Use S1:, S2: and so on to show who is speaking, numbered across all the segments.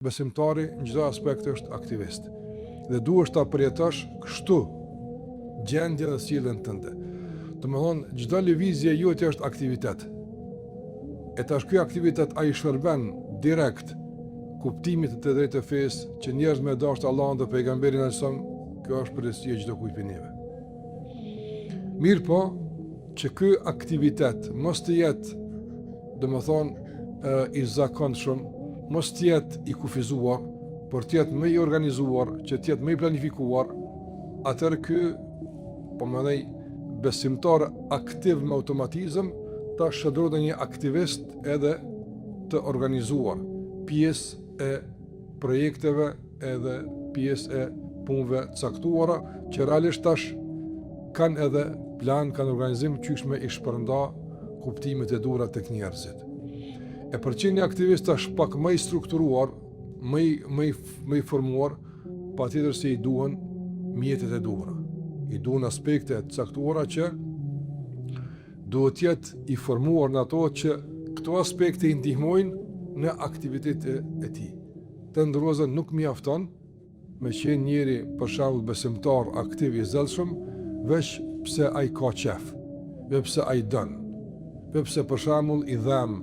S1: besimtari në çdo aspekt është aktivist. Dhe duhesh ta përjetosh kështu gjendjen e sjelljen tënde. Domethënë çdo lëvizje jote është aktivitet. E tash ky aktivitet ai shërben direkt kuptimit të drejtë të fesë që njerëz me dashur Allahun dhe pejgamberin e son, kjo është përgjegjësia e çdo kujt prej neve. Mirë po, që ky aktivitet mos të jetë, domethënë, i zakonshëm, mos të jetë i kufizuar, por të jetë më i organizuar, që të jetë më i planifikuar, atëherë ky, po më thënë, besimtar aktiv me automatizëm, ta shëndron një aktivist edhe të organizuar, pjesë e projekteve edhe pjesë e punëve caktuara, që realisht tash kanë edhe plan, kanë organizim qysh me i shpërnda kuptimet e duhura tek njerëzit. E për që një aktivist tash pak më i strukturuar, më i formuar, patjetër se i duhen mjetet e duhura. I duhen aspekte të caktuara që duhet jetë i formuar në ato që këto aspekte i ndihmojnë në aktivitetet e tij. Të ndërozën nuk mjafton me qenë njëri për shembull besimtar aktiv i zellshëm, veç pse ai ka qef, veç pse ai don, veç pse për shembull i dhem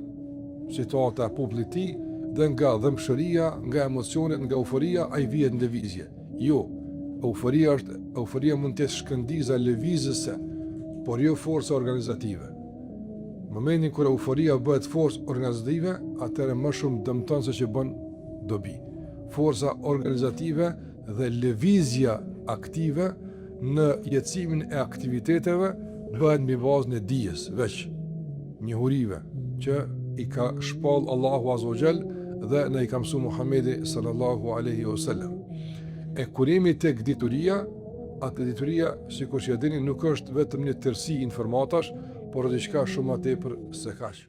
S1: situata e popullit të tij dhe nga dhëmshëria, nga emocionet, nga euforia ai vihet në lëvizje. Jo, euforia mund të jetë shkëndiza lëvizëse, por jo forca organizative. Në momentin kur euforia bëhet forcë organizative, atëherë më shumë dëmton se që bën dobi. Forca organizative dhe lëvizja aktive në jetësimin e aktiviteteve bëhet mbi bazën e dijes, veç njohurive që i ka shpall Allahu Azza wa Jall dhe na i ka mësuar Muhamedi sallallahu alaihi wasallam. E kur jemi tek dituria, atë dituria, sikur që e dini, nuk është vetëm një tërësi informatash, por diçka shumë më tepër se kaq.